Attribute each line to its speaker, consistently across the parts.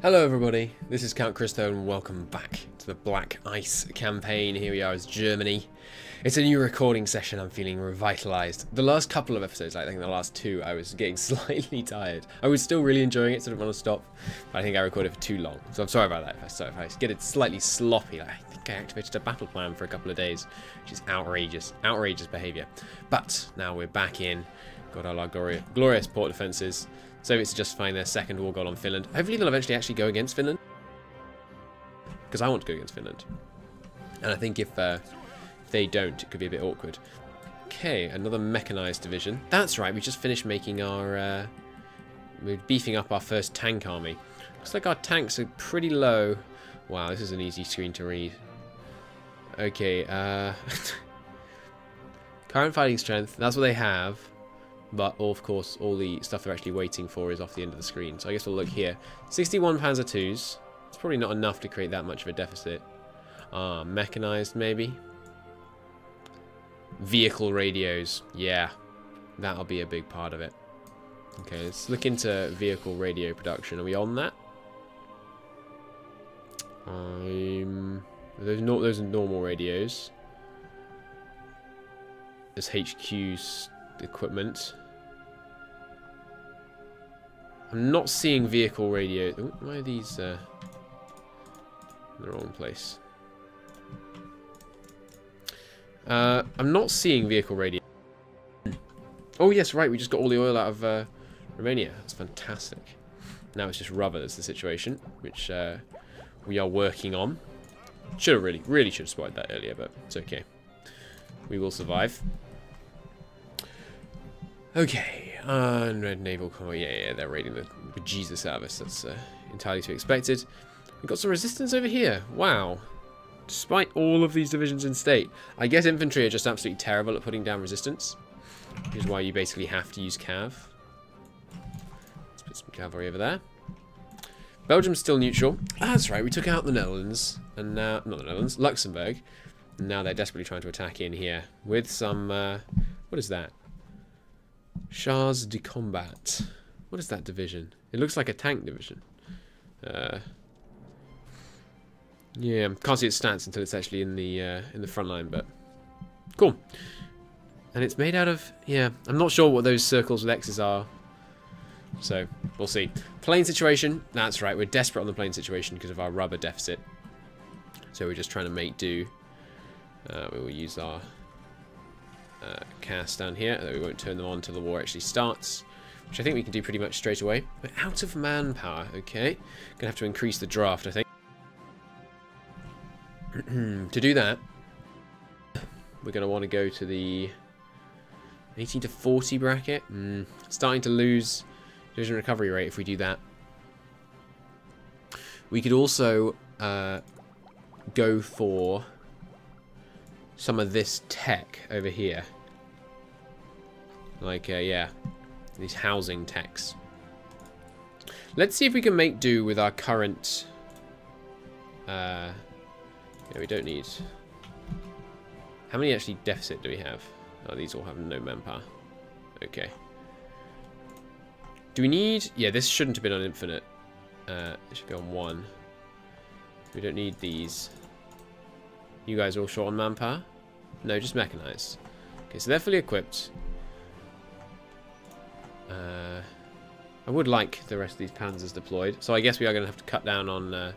Speaker 1: Hello everybody, this is Count Christo and welcome back to the Black Ice campaign. Here we are as Germany. It's a new recording session, I'm feeling revitalized. The last couple of episodes, I think the last two, I was getting slightly tired. I was still really enjoying it, so I didn't want to stop, but I think I recorded for too long. So I'm sorry about that if I get it slightly sloppy. I think I activated a battle plan for a couple of days, which is outrageous behaviour. But now we're back in, got our glorious port defences. Soviets are justifying their second war goal on Finland. Hopefully they'll eventually actually go against Finland, because I want to go against Finland. And I think if they don't, it could be a bit awkward. Okay, another mechanized division. That's right, we just finished making our... we're beefing up our first tank army. Looks like our tanks are pretty low. Wow, this is an easy screen to read. Okay, current fighting strength, that's what they have. But, of course, all the stuff they're actually waiting for is off the end of the screen. So I guess we'll look here. 61 Panzer IIs. It's probably not enough to create that much of a deficit. Mechanized, maybe. Vehicle radios. Yeah, that'll be a big part of it. Okay, let's look into vehicle radio production. Are we on that? Those are normal radios. There's HQ's equipment. I'm not seeing vehicle radio. Ooh, why are these in the wrong place? I'm not seeing vehicle radio. Oh yes, right. We just got all the oil out of Romania. That's fantastic. Now it's just rubber. That's the situation, which we are working on. Should have really should have spotted that earlier, but it's okay. We will survive. Okay, Red Naval Corps, yeah, they're raiding the bejesus out of us. That's entirely to be expected. We've got some resistance over here. Wow. Despite all of these divisions in state. I guess infantry are just absolutely terrible at putting down resistance, which is why you basically have to use cav. Let's put some cavalry over there. Belgium's still neutral. Ah, that's right, we took out the Netherlands, and now, not the Netherlands, Luxembourg. And now they're desperately trying to attack in here with some, what is that? Chars de Combat. What is that division? It looks like a tank division. Yeah, can't see its stats until it's actually in the front line, but cool. And it's made out of, yeah, I'm not sure what those circles with X's are. So we'll see. Plane situation. That's right. We're desperate on the plane situation because of our rubber deficit. So we're just trying to make do. We will use our cast down here, although we won't turn them on until the war actually starts, which I think we can do pretty much straight away. We're out of manpower, okay. Gonna have to increase the draft, I think. To do that, we're gonna want to go to the 18 to 40 bracket. Starting to lose division recovery rate if we do that. We could also go for some of this tech over here. Like, yeah, these housing techs. Let's see if we can make do with our current... yeah, we don't need... How many actually deficit do we have? Oh, these all have no manpower. Okay. Do we need... Yeah, this shouldn't have been on infinite. It should be on 1. We don't need these. You guys are all short on manpower? No, just mechanized. Okay, so they're fully equipped. I would like the rest of these panzers deployed. So I guess we are going to have to cut down on...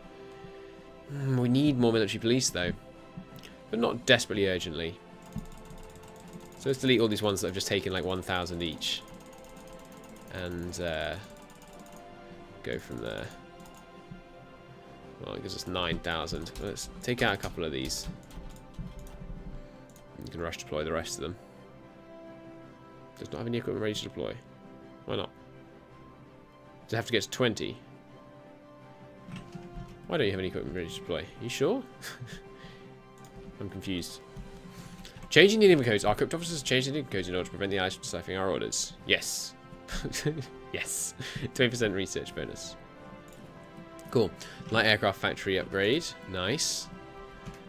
Speaker 1: we need more military police, though. But not desperately urgently. So let's delete all these ones that have just taken like 1,000 each. And go from there. Well, it gives us 9,000. Let's take out a couple of these. You can rush deploy the rest of them. Does not have any equipment ready to deploy. Why not? Does it have to get to 20? Why don't you have any equipment ready to deploy? Are you sure? I'm confused. Changing the enigma codes. Our crypt officers changed the enigma codes in order to prevent the Allies from deciphering our orders. Yes. Yes. 20% research bonus. Cool. Light aircraft factory upgrade. Nice.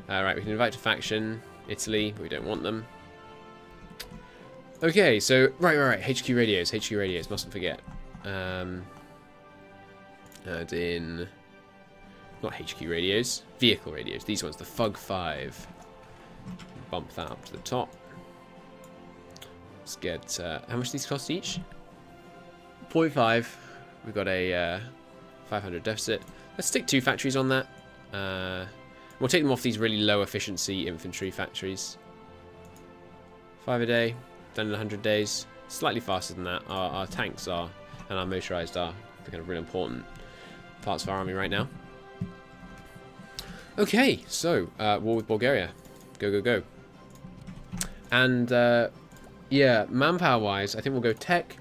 Speaker 1: Right, we can invite to faction Italy, but we don't want them. Okay, so right. HQ radios, mustn't forget. Add in not HQ radios, vehicle radios. These ones, the FUG-5. Bump that up to the top. Let's get, how much do these cost each? 0.5. We've got a 500 deficit. Let's stick 2 factories on that. We'll take them off these really low efficiency infantry factories. 5 a day, done in 100 days. Slightly faster than that. Our tanks are, and our motorized are, the kind of really important parts of our army right now. Okay, so war with Bulgaria. Go, go, go. And yeah, manpower wise, I think we'll go tech.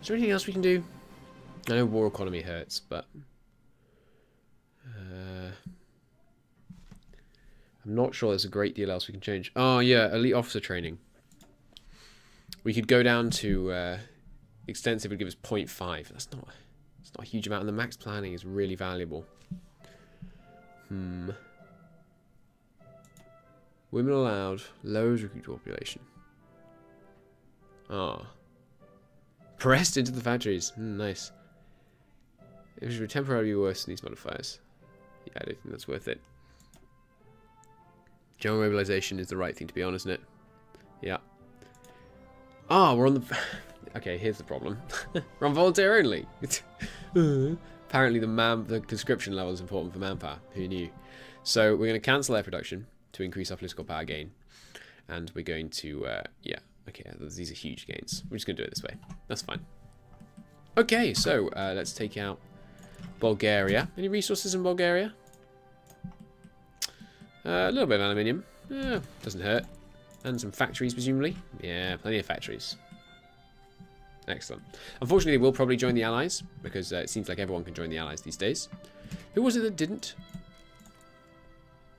Speaker 1: Is there anything else we can do? I know war economy hurts, but I'm not sure there's a great deal else we can change. Oh yeah, elite officer training. We could go down to extensive would give us 0.5. That's not a huge amount, and the max planning is really valuable. Women allowed, lowers recruit population. Ah. Pressed into the factories. Nice. It should temporarily be worse than these modifiers. Yeah, I don't think that's worth it. General mobilization is the right thing to be on, isn't it? Yeah. Ah, we're on the... Okay, here's the problem. We're on volunteer only. Apparently the conscription level is important for manpower. Who knew? So we're going to cancel air production to increase our political power gain. And we're going to... yeah, okay, these are huge gains. We're just going to do it this way. That's fine. Okay, so let's take out Bulgaria. Any resources in Bulgaria? A little bit of aluminium. Doesn't hurt. And some factories, presumably. Yeah, plenty of factories. Excellent. Unfortunately, they will probably join the Allies, because it seems like everyone can join the Allies these days. Who was it that didn't?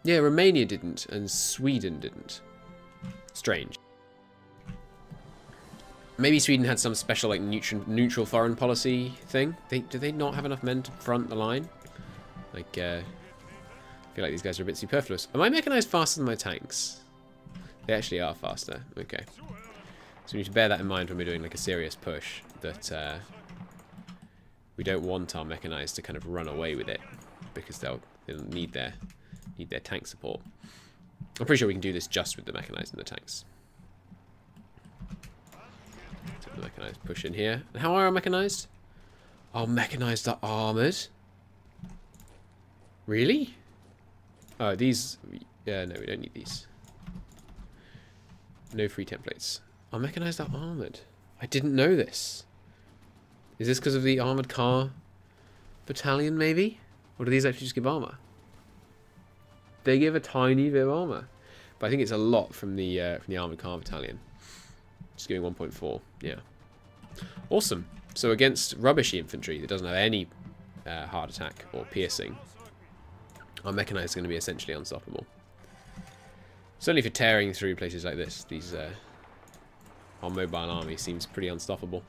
Speaker 1: Yeah, Romania didn't, and Sweden didn't. Strange. Maybe Sweden had some special, like, neutral foreign policy thing. Do they not have enough men to front the line? Like, I feel like these guys are a bit superfluous. Am I mechanized faster than my tanks? They actually are faster. Okay. So we need to bear that in mind when we're doing like a serious push, that we don't want our mechanized to kind of run away with it, because they'll need their tank support. I'm pretty sure we can do this just with the mechanized and the tanks. So the mechanized push in here. And how are our mechanized? Our mechanized are armored. Really? Oh, these. Yeah, no, we don't need these. No free templates. Our mechanized are armoured. I didn't know this. Is this because of the armoured car battalion, maybe? Or do these actually just give armour? They give a tiny bit of armour. But I think it's a lot from the armoured car battalion. Just giving 1.4. Yeah. Awesome. So against rubbishy infantry that doesn't have any hard attack or piercing, our mechanized is going to be essentially unstoppable. Certainly for tearing through places like this, our mobile army seems pretty unstoppable.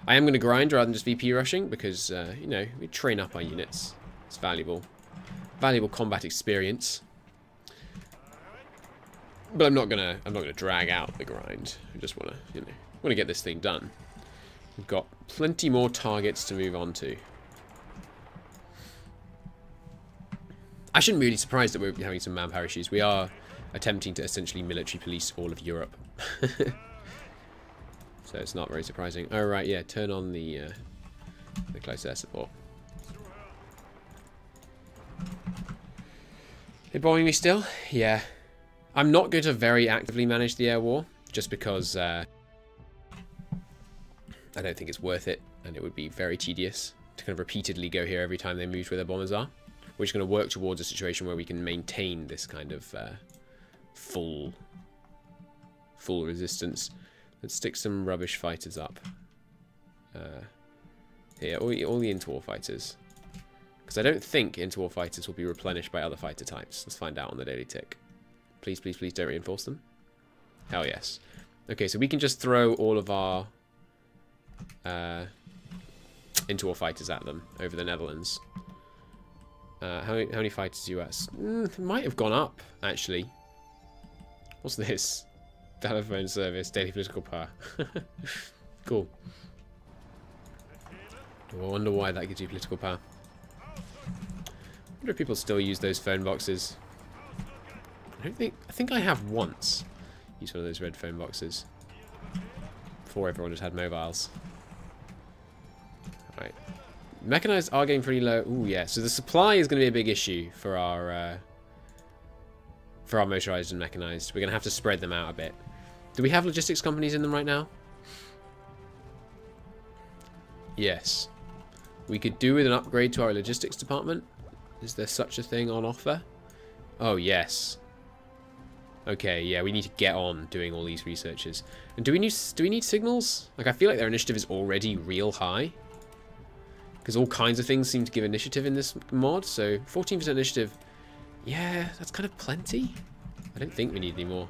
Speaker 1: I am going to grind rather than just VP rushing, because you know, we train up our units. It's valuable combat experience. But I'm not gonna drag out the grind. I just want to get this thing done. We've got plenty more targets to move on to. I shouldn't be really surprised that we're having some manpower issues. We are attempting to essentially military police all of Europe. So it's not very surprising. Oh, right, yeah, turn on the close air support. They're bombing me still? Yeah. I'm not going to very actively manage the air war, just because I don't think it's worth it, and it would be very tedious to kind of repeatedly go here every time they move where their bombers are. We're just going to work towards a situation where we can maintain this kind of full resistance. Let's stick some rubbish fighters up. Here, all the interwar fighters. Because I don't think interwar fighters will be replenished by other fighter types. Let's find out on the daily tick. Please, please, please don't reinforce them. Hell yes. Okay, so we can just throw all of our interwar fighters at them over the Netherlands. How many fighters US? Might have gone up, actually. What's this? Telephone service, daily political power. Cool. I wonder why that gives you political power. wonder if people still use those phone boxes. I think I have once used one of those red phone boxes. Before everyone just had mobiles. Alright. Mechanized are getting pretty low. Ooh, yeah. So the supply is going to be a big issue for our motorized and mechanized. We're going to have to spread them out a bit. Do we have logistics companies in them right now? Yes. We could do with an upgrade to our logistics department. Is there such a thing on offer? Oh, yes. Okay, yeah, we need to get on doing all these researches. And do we need signals? Like, I feel like their initiative is already real high. Because all kinds of things seem to give initiative in this mod. So 14% initiative. Yeah, that's kind of plenty. I don't think we need any more.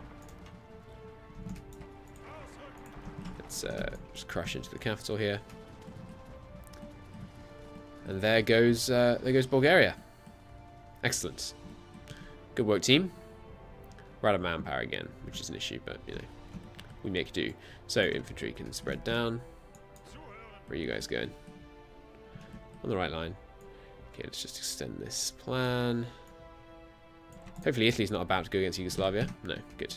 Speaker 1: Let's just crash into the capital here. And there goes Bulgaria. Excellent. Good work, team. We're out of manpower again, which is an issue, but, you know, we make do. So, infantry can spread down. Where are you guys going? On the right line. Okay, let's just extend this plan. Hopefully Italy's not about to go against Yugoslavia. No, good.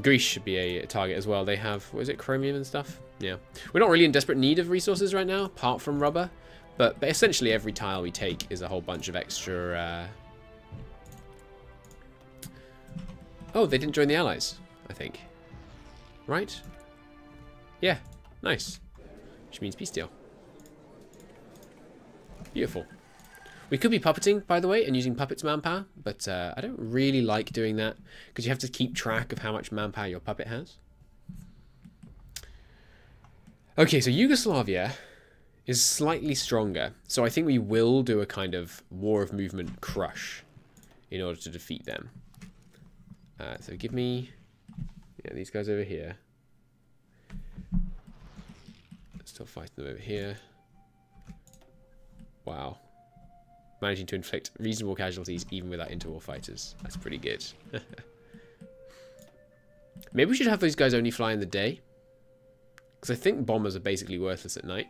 Speaker 1: Greece should be a target as well. They have, what is it, chromium and stuff? Yeah. We're not really in desperate need of resources right now, apart from rubber. But essentially every tile we take is a whole bunch of extra... Oh, they didn't join the Allies, I think. Right? Yeah, nice. Which means peace deal. Beautiful. We could be puppeting, by the way, and using puppets manpower, but I don't really like doing that, because you have to keep track of how much manpower your puppet has. Okay, so Yugoslavia is slightly stronger, so I think we will do a kind of war of movement crush in order to defeat them. So give me, yeah, these guys over here. Still fighting them over here. Wow. Managing to inflict reasonable casualties even without interwar fighters. That's pretty good. Maybe we should have those guys only fly in the day. Because I think bombers are basically worthless at night.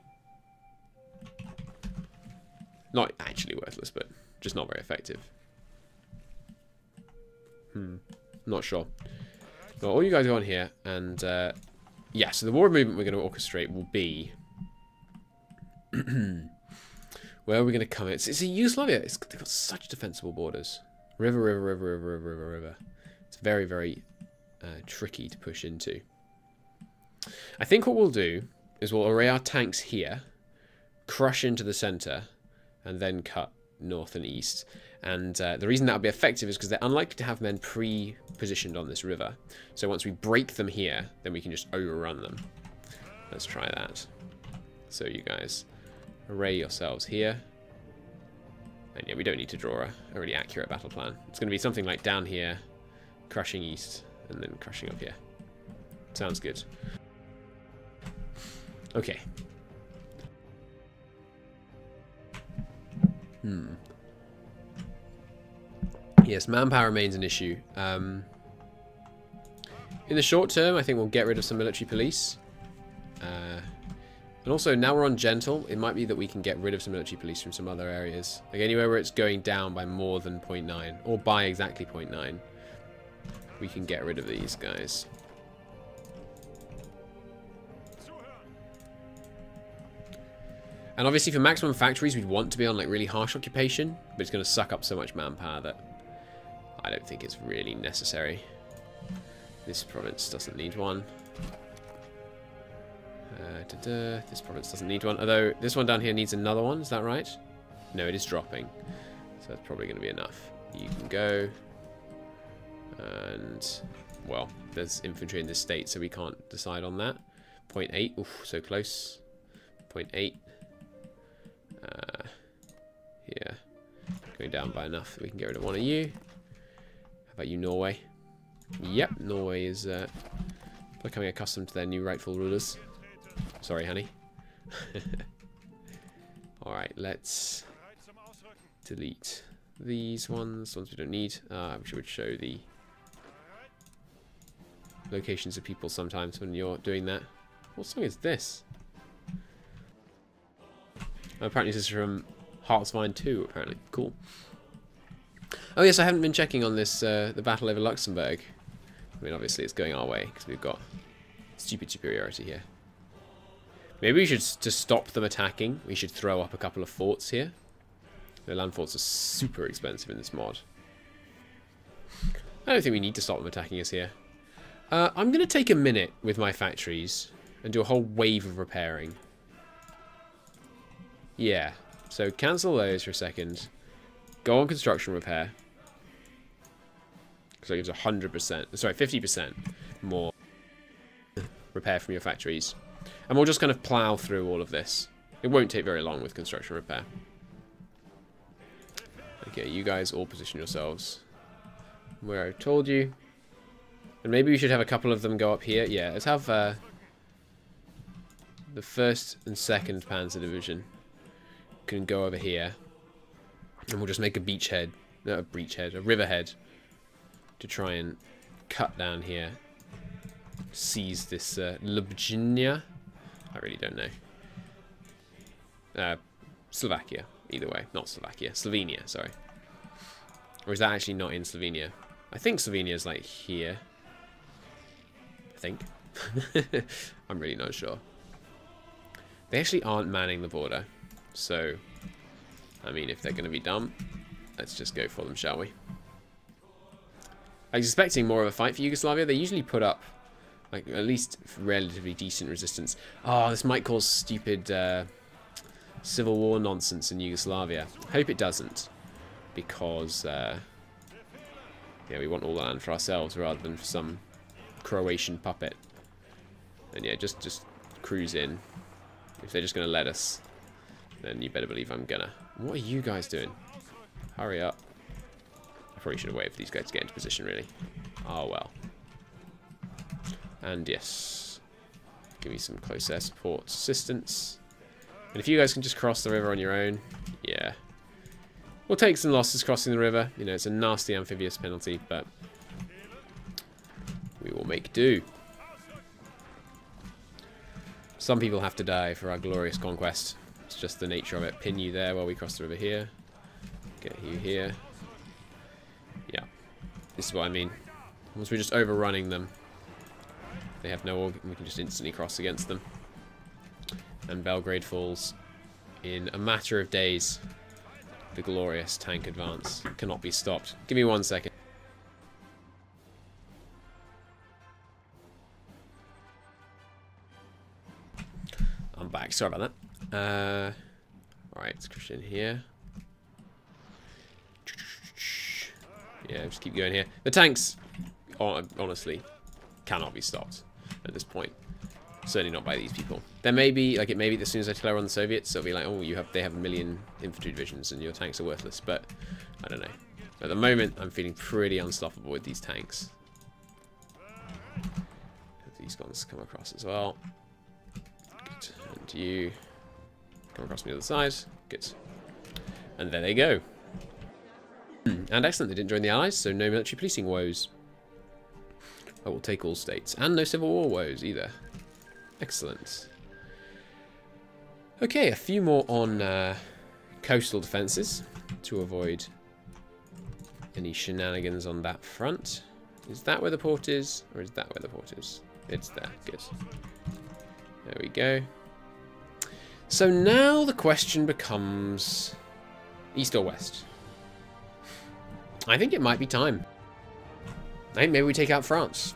Speaker 1: Not actually worthless, but just not very effective. Not sure. Well, all you guys go on here, and yeah, so the war of movement we're going to orchestrate will be... Where are we going to come in? It's a Yugoslavia. They've got such defensible borders. River, river, river, river, river, river, river. It's very, very tricky to push into. I think what we'll do is we'll array our tanks here, crush into the center, and then cut north and east. And the reason that will be effective is because they're unlikely to have men pre-positioned on this river. So once we break them here, then we can just overrun them. Let's try that. So you guys array yourselves here. And yeah, we don't need to draw a really accurate battle plan. It's going to be something like down here, crushing east, and then crushing up here. Sounds good. Okay. Yes, manpower remains an issue. In the short term, I think we'll get rid of some military police. And also, now we're on gentle, it might be that we can get rid of some military police from some other areas. Like anywhere where it's going down by more than 0.9, or by exactly 0.9, we can get rid of these guys. And obviously for maximum factories, we'd want to be on like really harsh occupation, but it's going to suck up so much manpower that I don't think it's really necessary. This province doesn't need one. This province doesn't need one, although this one down here needs another one, is that right? No, it is dropping, so that's probably going to be enough. You can go, and, well, there's infantry in this state, so we can't decide on that. 0.8, oof, so close. 0.8. Here, going down by enough that we can get rid of one of you. How about you, Norway? Yep, Norway is becoming accustomed to their new rightful rulers. Sorry, honey. Alright, let's delete these ones we don't need. I wish it would show the locations of people sometimes when you're doing that. What song is this? Apparently this is from Heartsvine 2, apparently. Cool. Oh yes, I haven't been checking on this, the battle over Luxembourg. I mean, obviously it's going our way, because we've got stupid superiority here. Maybe we should, to stop them attacking, we should throw up a couple of forts here. The land forts are super expensive in this mod. I don't think we need to stop them attacking us here. I'm going to take a minute with my factories and do a whole wave of repairing. Yeah, so cancel those for a second. Go on construction repair. So it gives 100%, sorry, 50% more repair from your factories. And we'll just kind of plow through all of this. It won't take very long with construction repair. Okay, you guys all position yourselves where I told you. And maybe we should have a couple of them go up here. Yeah, let's have the 1st and 2nd Panzer Division can go over here. And we'll just make a beachhead, not a breachhead, a riverhead to try and cut down here. Seize this Ljubljana. I really don't know. Slovakia, either way. Not Slovakia. Slovenia, sorry. Or is that actually not in Slovenia? I think Slovenia is like here. I think. I'm really not sure. They actually aren't manning the border. So, I mean, if they're going to be dumb, let's just go for them, shall we? I was expecting more of a fight for Yugoslavia. They usually put up, like, at least relatively decent resistance. Oh, this might cause stupid civil war nonsense in Yugoslavia. I hope it doesn't, because yeah, we want all the land for ourselves rather than for some Croatian puppet. And yeah, just cruise in. If they're just going to let us, then you better believe I'm gonna. What are you guys doing? Hurry up. I probably should have waited for these guys to get into position, really. Oh, well. And yes. Give me some close air support assistance. And if you guys can just cross the river on your own, yeah. We'll take some losses crossing the river. You know, it's a nasty amphibious penalty, but we will make do. Some people have to die for our glorious conquest. It's just the nature of it. Pin you there while we cross the river here. Get you here. Yeah. This is what I mean. Once we're just overrunning them, they have no organ, we can just instantly cross against them. And Belgrade falls in a matter of days. The glorious tank advance cannot be stopped. Give me 1 second. I'm back. Sorry about that. Alright, let's crush in here. Yeah, just keep going here. The tanks, honestly, cannot be stopped at this point. Certainly not by these people. There may be, like, it may be as soon as I declare on the Soviets, it'll be like, oh, they have 1 million infantry divisions and your tanks are worthless. But I don't know. At the moment, I'm feeling pretty unstoppable with these tanks. These guns come across as well. Good. And you come across on the other side. Good. And there they go. And excellent, they didn't join the Allies, so no military policing woes. I will take all states. And no civil war woes either. Excellent. Okay, a few more on coastal defences to avoid any shenanigans on that front. Is that where the port is? Or is that where the port is? It's there. Good. There we go. So now the question becomes east or west? I think it might be time. I think maybe we take out France.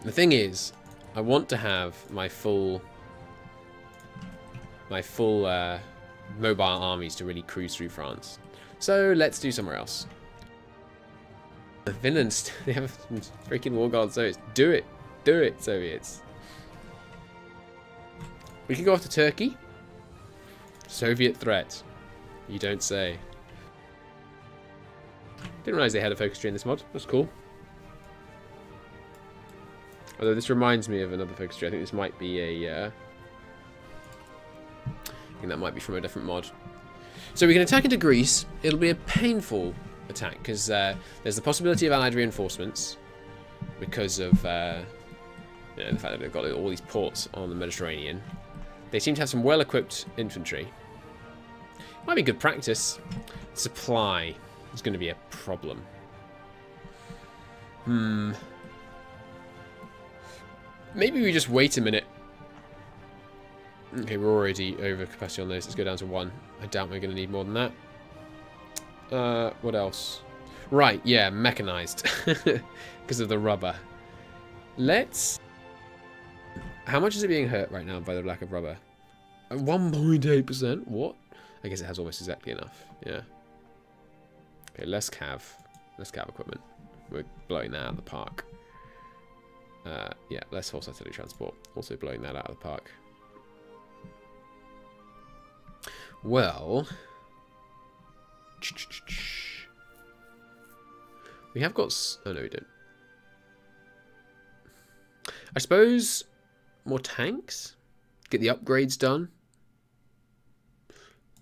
Speaker 1: The thing is, I want to have my full mobile armies to really cruise through France. So let's do somewhere else. Finland, they have freaking war gods, so do it. Do it, Soviets. We can go off to Turkey. Soviet threat. You don't say. Didn't realise they had a focus tree in this mod. That's cool. Although this reminds me of another focus tree. I think this might be a... I think that might be from a different mod. So we can attack into Greece. It'll be a painful attack because there's the possibility of allied reinforcements because of you know, the fact that they've got all these ports on the Mediterranean. They seem to have some well-equipped infantry. Might be good practice. Supply is going to be a problem. Maybe we just wait a minute. Okay, we're already over capacity on those. Let's go down to 1. I doubt we're going to need more than that. What else? Right, yeah, mechanized. Because of the rubber. Let's... How much is it being hurt right now by the lack of rubber? 1.8%? What? I guess it has almost exactly enough. Yeah. Okay, less cav. Less cav equipment. We're blowing that out of the park. Yeah, less horse artillery transport. Also blowing that out of the park. Well... We have got... Oh, no, we don't. I suppose... More tanks? Get the upgrades done.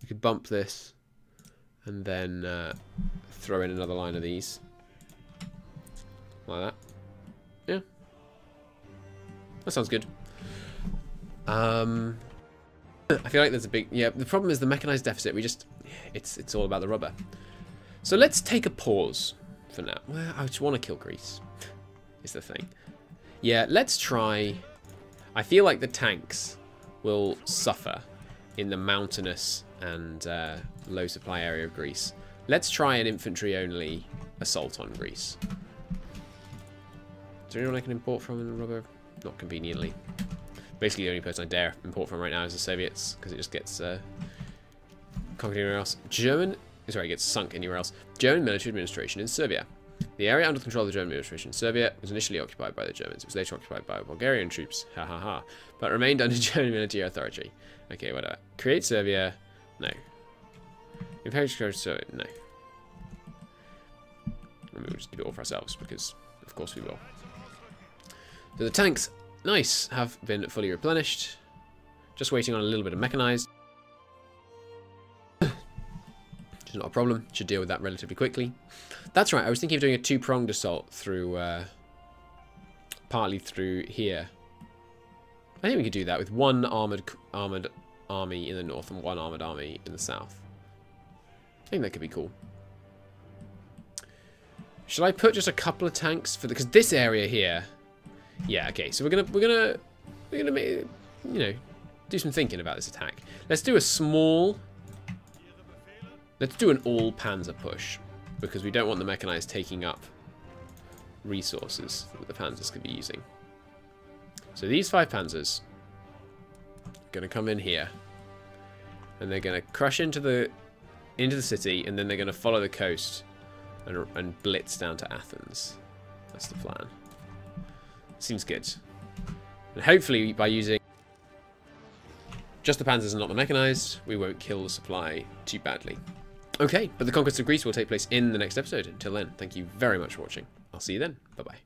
Speaker 1: We could bump this. And then throw in another line of these. Like that. Yeah. That sounds good. I feel like there's a big... Yeah, the problem is the mechanized deficit. We just... It's all about the rubber. So let's take a pause for now. Well, I just want to kill Greece. Is the thing. Yeah, let's try... I feel like the tanks will suffer in the mountainous and low supply area of Greece. Let's try an infantry-only assault on Greece. Is there anyone I can import from in the rubber? Not conveniently. Basically, the only person I dare import from right now is the Soviets, because it just gets conquered anywhere else. Sorry, it gets sunk anywhere else. German military administration in Serbia. The area under the control of the German administration in Serbia was initially occupied by the Germans. It was later occupied by Bulgarian troops, ha ha ha, but remained under German military authority. Okay, whatever. Create Serbia, no. Imperial control Serbia, no. And we'll just do it all for ourselves, because of course we will. So the tanks, nice, have been fully replenished. Just waiting on a little bit of mechanized. Which is not a problem. Should deal with that relatively quickly. That's right, I was thinking of doing a two-pronged assault through, partly through here. I think we could do that with one armoured army in the north and one armoured army in the south. I think that could be cool. Should I put just a couple of tanks for the... Because this area here... Yeah, okay, so we're gonna make, you know, do some thinking about this attack. Let's do a small... Let's do an all-panzer push. Because we don't want the mechanized taking up resources that the panzers could be using. So these 5 panzers are going to come in here. And they're going to crush into the city. And then they're going to follow the coast and blitz down to Athens. That's the plan. Seems good. And hopefully by using just the panzers and not the mechanized, we won't kill the supply too badly. Okay, but the conquest of Greece will take place in the next episode. Until then, thank you very much for watching. I'll see you then. Bye-bye.